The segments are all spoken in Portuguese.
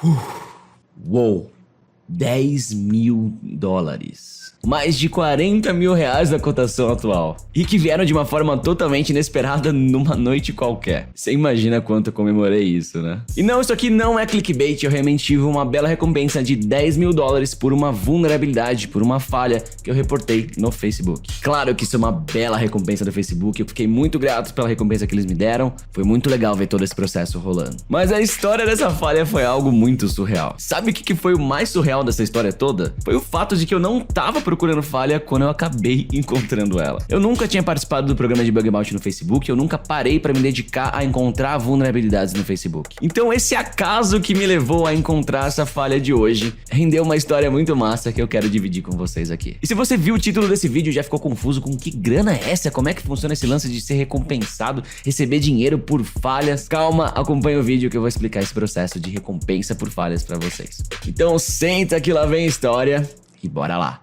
Uou, $10 mil. Mais de R$40 mil na cotação atual. E que vieram de uma forma totalmente inesperada numa noite qualquer. Você imagina quanto eu comemorei isso, né? E não, isso aqui não é clickbait, eu realmente tive uma bela recompensa de $10 mil por uma vulnerabilidade, por uma falha que eu reportei no Facebook. Claro que isso é uma bela recompensa do Facebook, eu fiquei muito grato pela recompensa que eles me deram, foi muito legal ver todo esse processo rolando. Mas a história dessa falha foi algo muito surreal. Sabe o que foi o mais surreal dessa história toda? Foi o fato de que eu não tava procurando falha quando eu acabei encontrando ela. Eu nunca tinha participado do programa de Bug Bounty no Facebook, eu nunca parei pra me dedicar a encontrar vulnerabilidades no Facebook. Então esse acaso que me levou a encontrar essa falha de hoje rendeu uma história muito massa que eu quero dividir com vocês aqui. E se você viu o título desse vídeo e já ficou confuso com que grana é essa, como é que funciona esse lance de ser recompensado, receber dinheiro por falhas, calma, acompanha o vídeo que eu vou explicar esse processo de recompensa por falhas pra vocês. Então senta que lá vem a história e bora lá.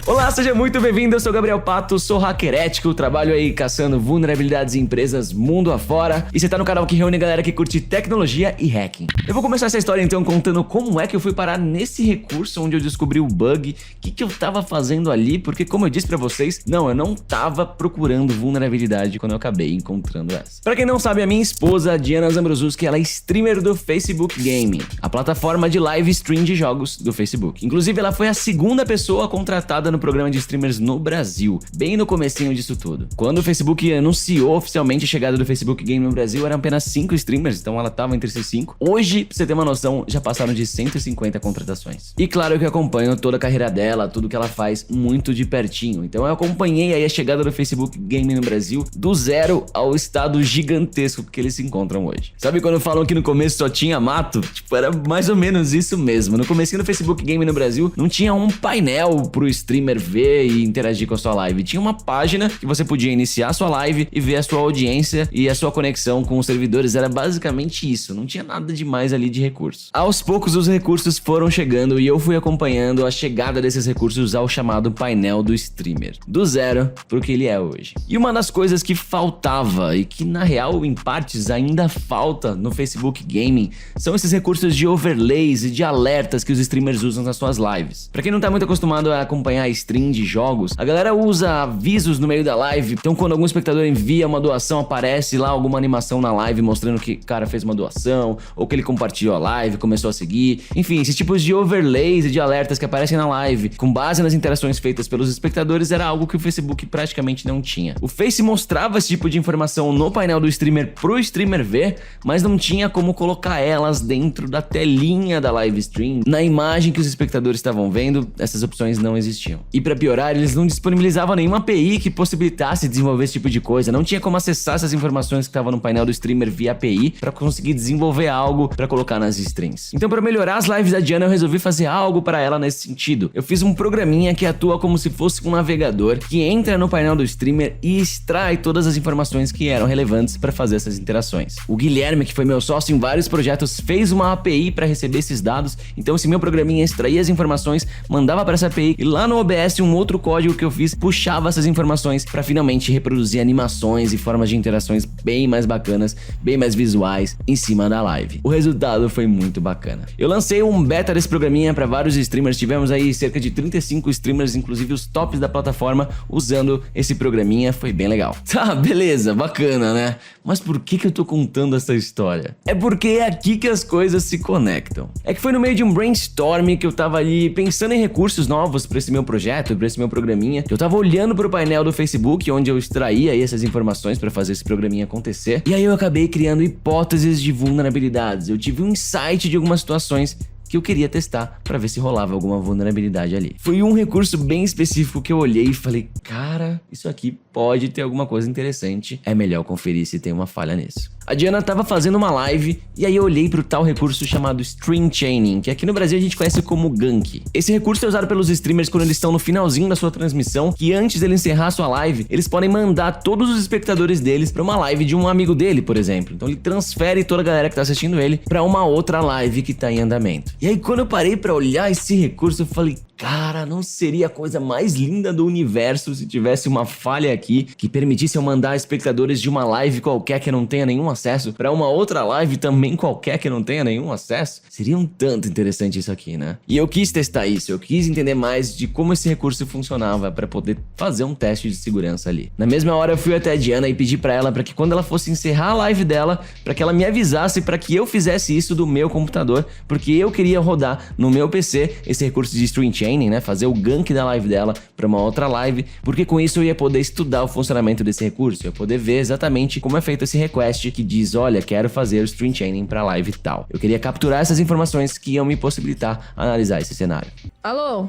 Olá, seja muito bem-vindo, eu sou Gabriel Pato, sou hacker ético, trabalho aí caçando vulnerabilidades em empresas mundo afora e você tá no canal que reúne a galera que curte tecnologia e hacking. Eu vou começar essa história então contando como é que eu fui parar nesse recurso onde eu descobri o bug, o que eu tava fazendo ali, porque como eu disse pra vocês, eu não tava procurando vulnerabilidade quando eu acabei encontrando essa. Pra quem não sabe, a minha esposa, Diana Zambrosuski, ela é streamer do Facebook Gaming, a plataforma de live stream de jogos do Facebook. Inclusive, ela foi a segunda pessoa contratada no programa de streamers no Brasil, bem no comecinho disso tudo. Quando o Facebook anunciou oficialmente a chegada do Facebook Game no Brasil, eram apenas 5 streamers, então ela tava entre esses 5. Hoje, pra você ter uma noção, já passaram de 150 contratações. E claro que eu acompanho toda a carreira dela, tudo que ela faz muito de pertinho. Então eu acompanhei aí a chegada do Facebook Game no Brasil, do zero ao estado gigantesco que eles se encontram hoje. Sabe quando falam que no começo só tinha mato? Tipo, era mais ou menos isso mesmo. No comecinho do Facebook Game no Brasil, não tinha um painel pro streamer ver e interagir com a sua live. Tinha uma página que você podia iniciar a sua live e ver a sua audiência e a sua conexão com os servidores. Era basicamente isso, não tinha nada demais ali de recurso. Aos poucos os recursos foram chegando e eu fui acompanhando a chegada desses recursos ao chamado painel do streamer, do zero pro que ele é hoje. E uma das coisas que faltava e que na real em partes ainda falta no Facebook Gaming são esses recursos de overlays e de alertas que os streamers usam nas suas lives. Pra quem não tá muito acostumado a acompanhar stream de jogos, a galera usa avisos no meio da live, então quando algum espectador envia uma doação, aparece lá alguma animação na live mostrando que o cara fez uma doação, ou que ele compartilhou a live, começou a seguir, enfim, esses tipos de overlays e de alertas que aparecem na live, com base nas interações feitas pelos espectadores, era algo que o Facebook praticamente não tinha. O Face mostrava esse tipo de informação no painel do streamer pro streamer ver, mas não tinha como colocar elas dentro da telinha da live stream, na imagem que os espectadores estavam vendo, essas opções não existiam. E pra piorar, eles não disponibilizavam nenhuma API que possibilitasse desenvolver esse tipo de coisa. Não tinha como acessar essas informações que estavam no painel do streamer via API pra conseguir desenvolver algo pra colocar nas streams. Então, pra melhorar as lives da Diana, eu resolvi fazer algo pra ela nesse sentido. Eu fiz um programinha que atua como se fosse um navegador que entra no painel do streamer e extrai todas as informações que eram relevantes pra fazer essas interações. O Guilherme, que foi meu sócio em vários projetos, fez uma API pra receber esses dados. Então, esse meu programinha extraía as informações, mandava pra essa API e lá no OBS um outro código que eu fiz puxava essas informações para finalmente reproduzir animações e formas de interações bem mais bacanas, bem mais visuais em cima da live. O resultado foi muito bacana. Eu lancei um beta desse programinha para vários streamers, tivemos aí cerca de 35 streamers, inclusive os tops da plataforma, usando esse programinha, foi bem legal. Tá, beleza, bacana, né? Mas por que eu tô contando essa história? É porque é aqui que as coisas se conectam. É que foi no meio de um brainstorm que eu tava ali pensando em recursos novos para esse meu projeto, para esse meu programinha. Eu tava olhando pro painel do Facebook, onde eu extraía aí essas informações para fazer esse programinha acontecer. E aí eu acabei criando hipóteses de vulnerabilidades. Eu tive um insight de algumas situações que eu queria testar para ver se rolava alguma vulnerabilidade ali. Foi um recurso bem específico que eu olhei e falei, cara, isso aqui pode ter alguma coisa interessante. É melhor conferir se tem uma falha nisso. A Diana tava fazendo uma live e aí eu olhei pro tal recurso chamado Stream Chaining, que aqui no Brasil a gente conhece como gank. Esse recurso é usado pelos streamers quando eles estão no finalzinho da sua transmissão, que antes dele encerrar a sua live, eles podem mandar todos os espectadores deles pra uma live de um amigo dele, por exemplo. Então ele transfere toda a galera que tá assistindo ele pra uma outra live que tá em andamento. E aí quando eu parei pra olhar esse recurso, eu falei, Cara, não seria a coisa mais linda do universo se tivesse uma falha aqui que permitisse eu mandar espectadores de uma live qualquer que não tenha nenhum acesso pra uma outra live também qualquer que não tenha nenhum acesso? Seria um tanto interessante isso aqui, né? E eu quis testar isso, eu quis entender mais de como esse recurso funcionava pra poder fazer um teste de segurança ali. Na mesma hora eu fui até a Diana e pedi pra ela pra que quando ela fosse encerrar a live dela, pra que ela me avisasse pra que eu fizesse isso do meu computador, porque eu queria rodar no meu PC esse recurso de string chaining, né? Fazer o gank da live dela pra uma outra live, porque com isso eu ia poder estudar o funcionamento desse recurso, eu ia poder ver exatamente como é feito esse request que diz, olha, quero fazer o string chaining pra live tal. Eu queria capturar essas informações que iam me possibilitar analisar esse cenário. Alô?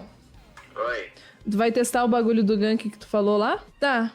Oi. Tu vai testar o bagulho do gank que tu falou lá? Tá.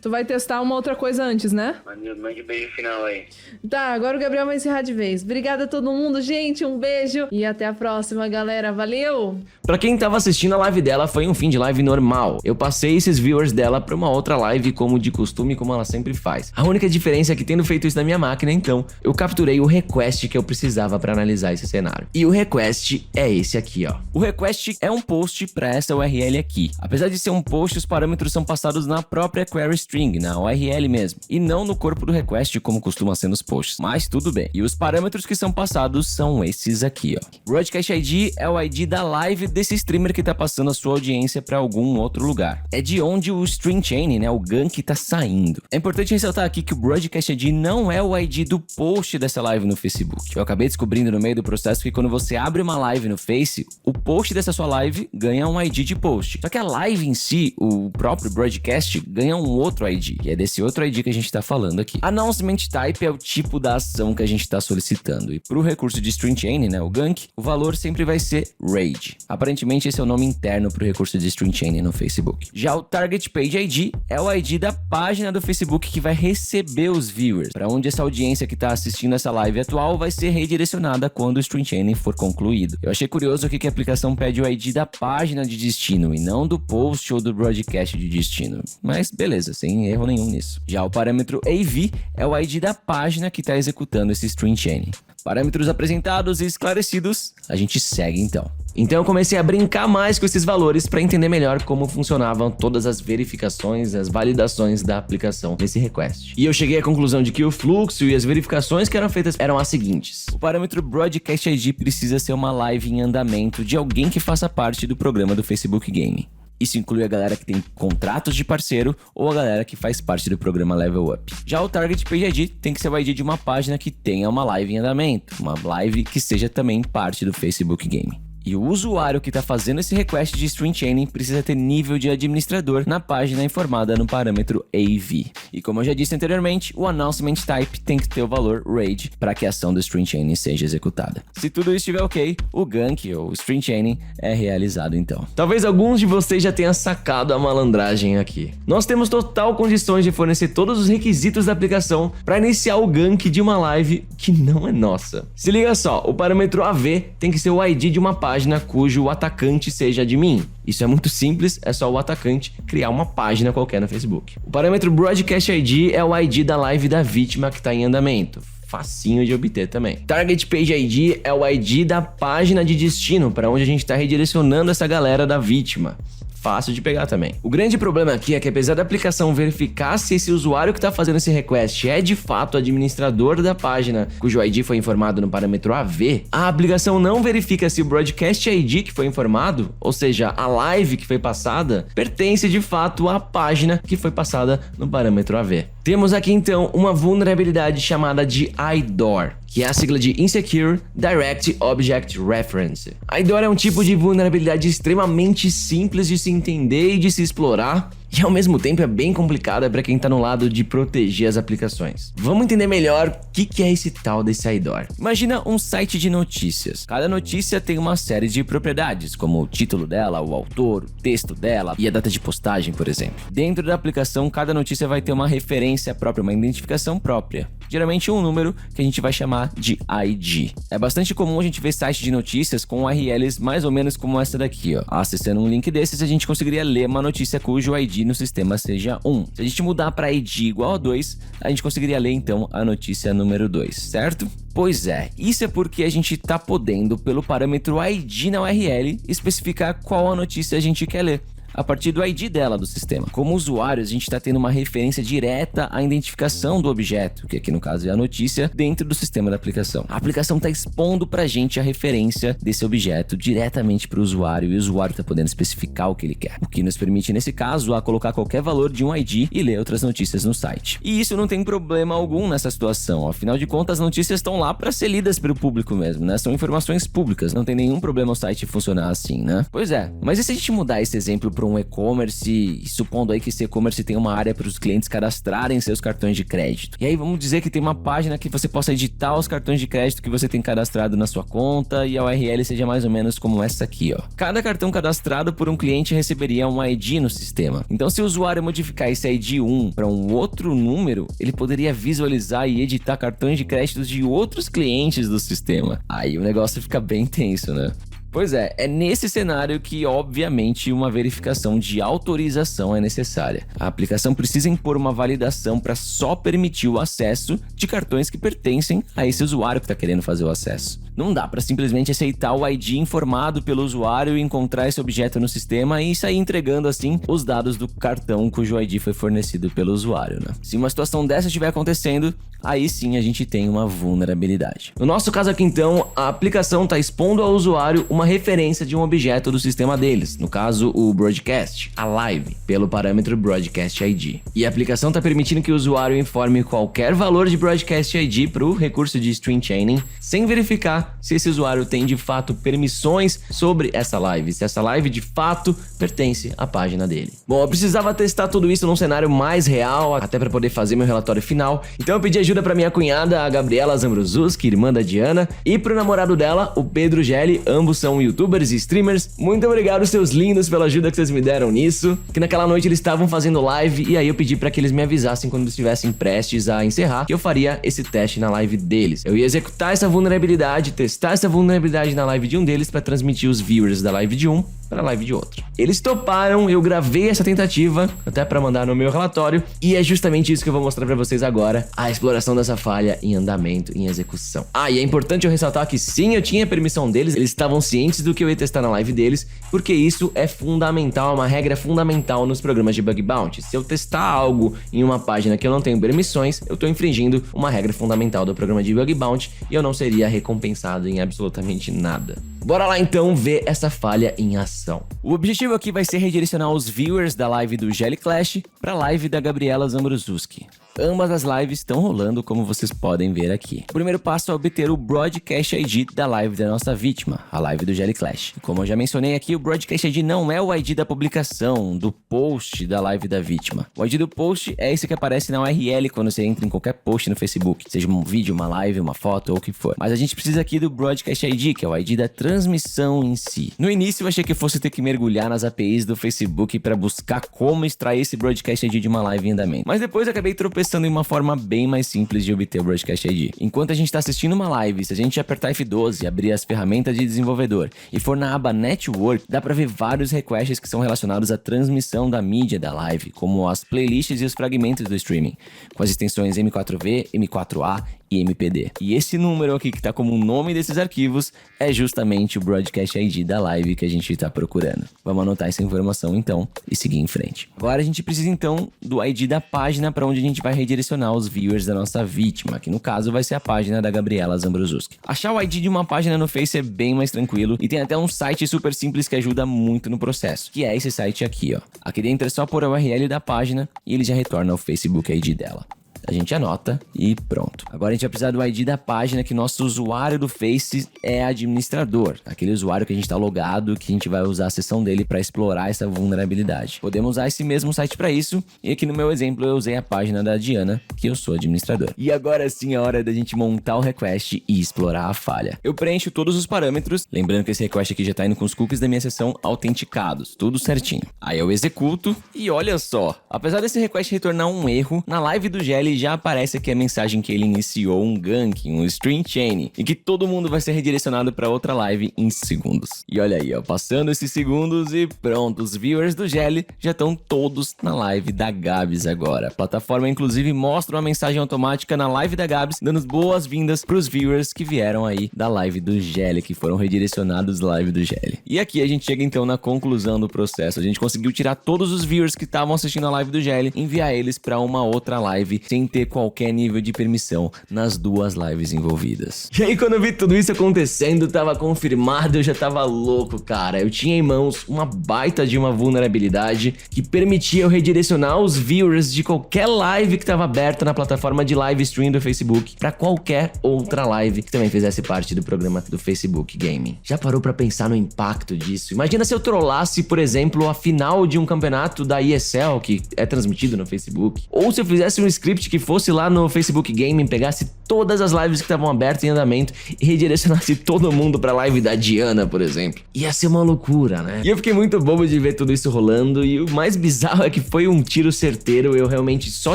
Tu vai testar uma outra coisa antes, né? Mande beijo final aí. Tá, agora o Gabriel vai encerrar de vez. Obrigada a todo mundo, gente. Um beijo e até a próxima, galera. Valeu! Pra quem tava assistindo a live dela, foi um fim de live normal. Eu passei esses viewers dela pra uma outra live como de costume, como ela sempre faz. A única diferença é que tendo feito isso na minha máquina, então, eu capturei o request que eu precisava pra analisar esse cenário. E o request é esse aqui, ó. O request é um post pra essa URL aqui. Apesar de ser um post, os parâmetros são passados na própria query string, na URL mesmo, e não no corpo do request como costuma ser nos posts, mas tudo bem. E os parâmetros que são passados são esses aqui, ó. Broadcast ID é o ID da live desse streamer que tá passando a sua audiência para algum outro lugar. É de onde o string chaining, né, o gank tá saindo. É importante ressaltar aqui que o Broadcast ID não é o ID do post dessa live no Facebook. Eu acabei descobrindo no meio do processo que quando você abre uma live no Face, o post dessa sua live ganha um ID de post. Só que a live em si, o próprio broadcast, ganha um outro ID. E é desse outro ID que a gente tá falando aqui. Announcement Type é o tipo da ação que a gente tá solicitando. E pro recurso de string chaining, né, o gank, o valor sempre vai ser RAID. Aparentemente esse é o nome interno pro recurso de string chaining no Facebook. Já o Target Page ID é o ID da página do Facebook que vai receber os viewers, para onde essa audiência que tá assistindo essa live atual vai ser redirecionada quando o string chaining for concluído. Eu achei curioso aqui que a aplicação pede o ID da página de destino e não do post ou do broadcast de destino. Mas beleza, sem erro nenhum nisso. Já o parâmetro AV é o ID da página que está executando esse string chaining. Parâmetros apresentados e esclarecidos, a gente segue então. Então eu comecei a brincar mais com esses valores para entender melhor como funcionavam todas as verificações, as validações da aplicação nesse request. E eu cheguei à conclusão de que o fluxo e as verificações que eram feitas eram as seguintes. O parâmetro Broadcast ID precisa ser uma live em andamento de alguém que faça parte do programa do Facebook Gaming. Isso inclui a galera que tem contratos de parceiro ou a galera que faz parte do programa Level Up. Já o Target Page ID tem que ser o ID de uma página que tenha uma live em andamento, uma live que seja também parte do Facebook Gaming. E o usuário que está fazendo esse request de string chaining precisa ter nível de administrador na página informada no parâmetro AV. E como eu já disse anteriormente, o announcement type tem que ter o valor RAID para que a ação do string chaining seja executada. Se tudo isso estiver ok, o gank ou string chaining é realizado então. Talvez alguns de vocês já tenham sacado a malandragem aqui. Nós temos total condições de fornecer todos os requisitos da aplicação para iniciar o gank de uma live que não é nossa. Se liga só, o parâmetro AV tem que ser o ID de uma página cujo atacante seja admin. Isso é muito simples, é só o atacante criar uma página qualquer no Facebook. O parâmetro Broadcast ID é o ID da live da vítima que está em andamento. Facinho de obter também. Target Page ID é o ID da página de destino, para onde a gente está redirecionando essa galera da vítima. Fácil de pegar também. O grande problema aqui é que apesar da aplicação verificar se esse usuário que está fazendo esse request é de fato administrador da página cujo ID foi informado no parâmetro AV, a aplicação não verifica se o Broadcast ID que foi informado, ou seja, a live que foi passada, pertence de fato à página que foi passada no parâmetro AV. Temos aqui então uma vulnerabilidade chamada de IDOR, que é a sigla de Insecure Direct Object Reference. IDOR é um tipo de vulnerabilidade extremamente simples de se entender e de se explorar, e ao mesmo tempo é bem complicada para quem tá no lado de proteger as aplicações. Vamos entender melhor o que é esse tal desse IDOR. Imagina um site de notícias. Cada notícia tem uma série de propriedades, como o título dela, o autor, o texto dela e a data de postagem, por exemplo. Dentro da aplicação, cada notícia vai ter uma referência própria, uma identificação própria. Geralmente um número que a gente vai chamar de ID. É bastante comum a gente ver sites de notícias com URLs mais ou menos como essa daqui, ó. Acessando um link desses, a gente conseguiria ler uma notícia cujo ID ID no sistema seja 1. Se a gente mudar para ID igual a 2, a gente conseguiria ler então a notícia número 2, certo? Pois é, isso é porque a gente está podendo, pelo parâmetro ID na URL, especificar qual a notícia a gente quer ler, a partir do ID dela do sistema. Como usuários, a gente está tendo uma referência direta à identificação do objeto, que aqui no caso é a notícia, dentro do sistema da aplicação. A aplicação está expondo para a gente a referência desse objeto diretamente para o usuário, e o usuário está podendo especificar o que ele quer, o que nos permite, nesse caso, a colocar qualquer valor de um ID e ler outras notícias no site. E isso não tem problema algum nessa situação, afinal de contas as notícias estão lá para ser lidas pelo público mesmo, né? São informações públicas, não tem nenhum problema o site funcionar assim, né? Pois é, mas e se a gente mudar esse exemplo para um e-commerce, e supondo aí que esse e-commerce tem uma área para os clientes cadastrarem seus cartões de crédito. E aí vamos dizer que tem uma página que você possa editar os cartões de crédito que você tem cadastrado na sua conta e a URL seja mais ou menos como essa aqui, ó. Cada cartão cadastrado por um cliente receberia um ID no sistema. Então, se o usuário modificar esse ID 1 para um outro número, ele poderia visualizar e editar cartões de crédito de outros clientes do sistema. Aí o negócio fica bem tenso, né? Pois é nesse cenário que, obviamente, uma verificação de autorização é necessária. A aplicação precisa impor uma validação para só permitir o acesso de cartões que pertencem a esse usuário que está querendo fazer o acesso. Não dá para simplesmente aceitar o ID informado pelo usuário e encontrar esse objeto no sistema e sair entregando assim os dados do cartão cujo ID foi fornecido pelo usuário, né? Se uma situação dessa estiver acontecendo, aí sim a gente tem uma vulnerabilidade. No nosso caso aqui então, a aplicação está expondo ao usuário uma referência de um objeto do sistema deles, no caso o broadcast, a live, pelo parâmetro broadcast ID. E a aplicação está permitindo que o usuário informe qualquer valor de broadcast ID para o recurso de string chaining, sem verificar se esse usuário tem de fato permissões sobre essa live, se essa live de fato pertence à página dele. Bom, eu precisava testar tudo isso num cenário mais real, até para poder fazer meu relatório final, então eu pedi ajuda para minha cunhada, a Gabriela Zambrozuski, irmã da Diana, e pro namorado dela, o Pedro Gelli, ambos são youtubers e streamers. Muito obrigado, seus lindos, pela ajuda que vocês me deram nisso, que naquela noite eles estavam fazendo live e aí eu pedi para que eles me avisassem quando estivessem prestes a encerrar, que eu faria esse teste na live deles. Eu ia executar essa vulnerabilidade, testar essa vulnerabilidade na live de um deles para transmitir os viewers da live de um para a live de outro. Eles toparam, eu gravei essa tentativa, até para mandar no meu relatório, e é justamente isso que eu vou mostrar para vocês agora, a exploração dessa falha em andamento, em execução. E é importante eu ressaltar que sim, eu tinha permissão deles, eles estavam cientes do que eu ia testar na live deles, porque isso é fundamental, é uma regra fundamental nos programas de bug bounty. Se eu testar algo em uma página que eu não tenho permissões, eu estou infringindo uma regra fundamental do programa de bug bounty e eu não seria recompensado em absolutamente nada. Bora lá então ver essa falha em ação. O objetivo aqui vai ser redirecionar os viewers da live do Jelly Clash para a live da Gabriela Zambrozuski. Ambas as lives estão rolando, como vocês podem ver aqui. O primeiro passo é obter o Broadcast ID da live da nossa vítima, a live do Jelly Clash. Como eu já mencionei aqui, o Broadcast ID não é o ID da publicação, do post da live da vítima. O ID do post é esse que aparece na URL quando você entra em qualquer post no Facebook, seja um vídeo, uma live, uma foto ou o que for. Mas a gente precisa aqui do Broadcast ID, que é o ID da transmissão em si. No início eu achei que eu fosse ter que mergulhar nas APIs do Facebook para buscar como extrair esse Broadcast ID de uma live em andamento. Mas depois eu acabei tropeçando em uma forma bem mais simples de obter o Broadcast ID. Enquanto a gente está assistindo uma live, se a gente apertar F12 e abrir as ferramentas de desenvolvedor e for na aba Network, dá para ver vários requests que são relacionados à transmissão da mídia da live, como as playlists e os fragmentos do streaming, com as extensões M4V, M4A e MPD. E esse número aqui que tá como o nome desses arquivos é justamente o Broadcast ID da live que a gente tá procurando. Vamos anotar essa informação então e seguir em frente. Agora a gente precisa então do ID da página para onde a gente vai redirecionar os viewers da nossa vítima, que no caso vai ser a página da Gabriela Zambrozuski. Achar o ID de uma página no Face é bem mais tranquilo e tem até um site super simples que ajuda muito no processo, que é esse site aqui, ó. Aqui dentro é só pôr a URL da página e ele já retorna o Facebook ID dela. A gente anota e pronto. Agora a gente vai precisar do ID da página que nosso usuário do Face é administrador. Aquele usuário que a gente está logado, que a gente vai usar a sessão dele para explorar essa vulnerabilidade. Podemos usar esse mesmo site para isso. E aqui no meu exemplo eu usei a página da Diana, que eu sou administrador. E agora sim é a hora da gente montar o request e explorar a falha. Eu preencho todos os parâmetros. Lembrando que esse request aqui já está indo com os cookies da minha sessão autenticados. Tudo certinho. Aí eu executo e olha só. Apesar desse request retornar um erro, na live do Jelly já aparece aqui a mensagem que ele iniciou um gank, um stream chain, e que todo mundo vai ser redirecionado para outra live em segundos. E olha aí, ó, passando esses segundos e pronto, os viewers do Gelli já estão todos na live da Gabs agora. A plataforma inclusive mostra uma mensagem automática na live da Gabs, dando boas-vindas para os viewers que vieram aí da live do Gelli, que foram redirecionados da live do Gelli. E aqui a gente chega então na conclusão do processo. A gente conseguiu tirar todos os viewers que estavam assistindo a live do Gelli, enviar eles para uma outra live sem ter qualquer nível de permissão nas duas lives envolvidas. E aí quando eu vi tudo isso acontecendo, tava confirmado, eu já tava louco, cara. Eu tinha em mãos uma baita de uma vulnerabilidade que permitia eu redirecionar os viewers de qualquer live que tava aberta na plataforma de live stream do Facebook para qualquer outra live que também fizesse parte do programa do Facebook Gaming. Já parou para pensar no impacto disso? Imagina se eu trollasse, por exemplo, a final de um campeonato da ESL que é transmitido no Facebook. Ou se eu fizesse um script que fosse lá no Facebook Gaming, pegasse todas as lives que estavam abertas em andamento e redirecionasse todo mundo pra live da Diana, por exemplo. Ia ser uma loucura, né? E eu fiquei muito bobo de ver tudo isso rolando, e o mais bizarro é que foi um tiro certeiro. Eu realmente só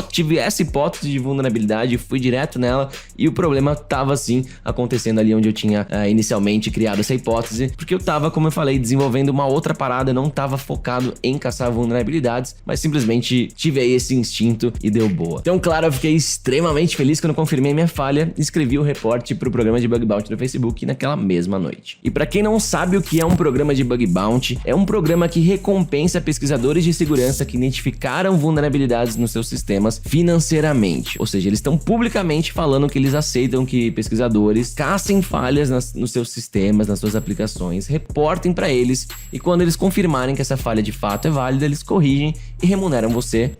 tive essa hipótese de vulnerabilidade, fui direto nela, e o problema tava assim acontecendo ali onde eu tinha inicialmente criado essa hipótese, porque eu tava, como eu falei, desenvolvendo uma outra parada, não tava focado em caçar vulnerabilidades, mas simplesmente tive aí esse instinto e deu boa. Então, claro, eu fiquei extremamente feliz quando confirmei minha falha, escrevi o reporte pro programa de Bug Bounty do Facebook naquela mesma noite. E pra quem não sabe o que é um programa de Bug Bounty, é um programa que recompensa pesquisadores de segurança que identificaram vulnerabilidades nos seus sistemas financeiramente. Ou seja, eles estão publicamente falando que eles aceitam que pesquisadores caçem falhas nos seus sistemas, nas suas aplicações, reportem pra eles, e quando eles confirmarem que essa falha de fato é válida, eles corrigem e remuneram você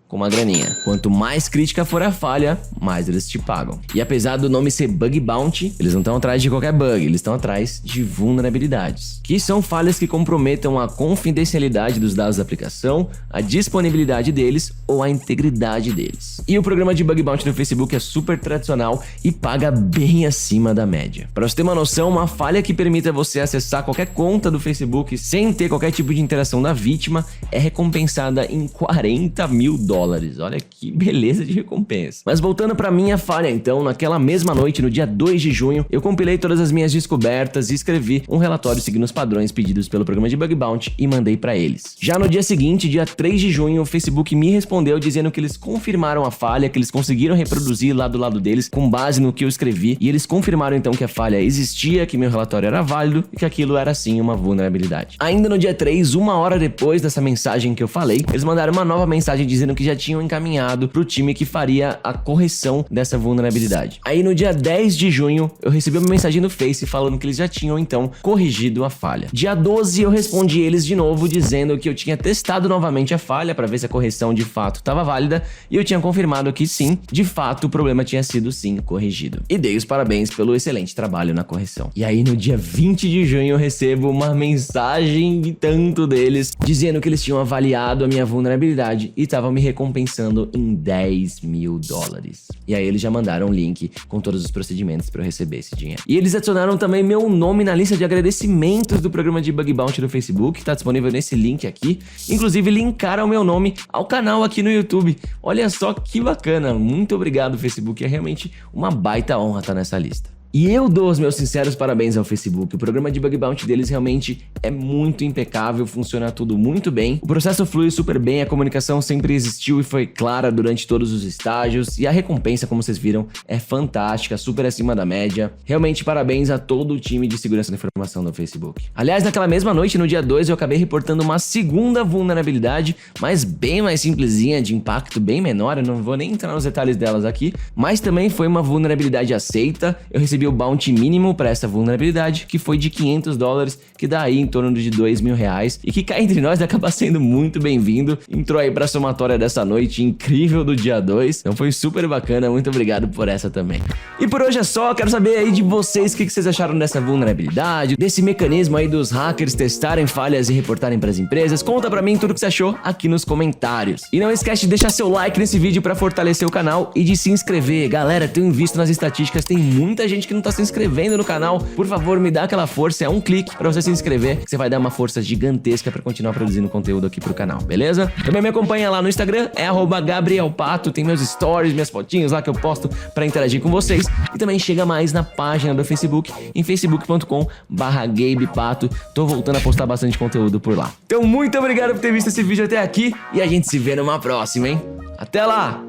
com uma graninha. Quanto mais crítica for a falha, mais eles te pagam. E apesar do nome ser Bug Bounty, eles não estão atrás de qualquer bug, eles estão atrás de vulnerabilidades, que são falhas que comprometam a confidencialidade dos dados da aplicação, a disponibilidade deles ou a integridade deles. E o programa de Bug Bounty no Facebook é super tradicional e paga bem acima da média. Para você ter uma noção, uma falha que permita você acessar qualquer conta do Facebook sem ter qualquer tipo de interação da vítima é recompensada em $40 mil. Olha que beleza de recompensa. Mas voltando pra minha falha então, naquela mesma noite, no dia 2 de junho, eu compilei todas as minhas descobertas e escrevi um relatório seguindo os padrões pedidos pelo programa de Bug Bounty e mandei pra eles. Já no dia seguinte, dia 3 de junho, o Facebook me respondeu dizendo que eles confirmaram a falha, que eles conseguiram reproduzir lá do lado deles com base no que eu escrevi, e eles confirmaram então que a falha existia, que meu relatório era válido e que aquilo era sim uma vulnerabilidade. Ainda no dia 3, uma hora depois dessa mensagem que eu falei, eles mandaram uma nova mensagem dizendo que já tinham encaminhado pro time que faria a correção dessa vulnerabilidade. Aí no dia 10 de junho, eu recebi uma mensagem no Face falando que eles já tinham então corrigido a falha. Dia 12 eu respondi eles de novo dizendo que eu tinha testado novamente a falha para ver se a correção de fato estava válida, e eu tinha confirmado que sim, de fato o problema tinha sido sim corrigido. E dei os parabéns pelo excelente trabalho na correção. E aí no dia 20 de junho eu recebo uma mensagem de tanto deles dizendo que eles tinham avaliado a minha vulnerabilidade e estavam me recompensando em $10 mil. E aí eles já mandaram um link com todos os procedimentos para eu receber esse dinheiro. E eles adicionaram também meu nome na lista de agradecimentos do programa de Bug Bounty do Facebook, que tá disponível nesse link aqui. Inclusive linkaram meu nome ao canal aqui no YouTube. Olha só que bacana, muito obrigado Facebook, é realmente uma baita honra estar nessa lista. E eu dou os meus sinceros parabéns ao Facebook. O programa de Bug Bounty deles realmente é muito impecável, funciona tudo muito bem. O processo flui super bem, a comunicação sempre existiu e foi clara durante todos os estágios. E a recompensa, como vocês viram, é fantástica, super acima da média. Realmente parabéns a todo o time de segurança da informação do Facebook. Aliás, naquela mesma noite, no dia 2, eu acabei reportando uma segunda vulnerabilidade, mas bem mais simplesinha, de impacto bem menor. Eu não vou nem entrar nos detalhes delas aqui, mas também foi uma vulnerabilidade aceita. Eu recebi o bounty mínimo para essa vulnerabilidade, que foi de $500, que dá aí em torno de R$2 mil, e que cá entre nós acaba sendo muito bem-vindo. Entrou aí pra somatória dessa noite incrível do dia 2, então foi super bacana, muito obrigado por essa também. E por hoje é só, quero saber aí de vocês o que vocês acharam dessa vulnerabilidade, desse mecanismo aí dos hackers testarem falhas e reportarem pras empresas. Conta pra mim tudo o que você achou aqui nos comentários. E não esquece de deixar seu like nesse vídeo pra fortalecer o canal e de se inscrever. Galera, tenho visto nas estatísticas, tem muita gente que não tá se inscrevendo no canal, por favor, me dá aquela força, é um clique pra você se inscrever, que você vai dar uma força gigantesca pra continuar produzindo conteúdo aqui pro canal, beleza? Também me acompanha lá no Instagram, é @GabrielPato, tem meus stories, minhas fotinhos lá que eu posto pra interagir com vocês. E também chega mais na página do Facebook, em facebook.com/GabePato. Tô voltando a postar bastante conteúdo por lá. Então, muito obrigado por ter visto esse vídeo até aqui e a gente se vê numa próxima, hein? Até lá!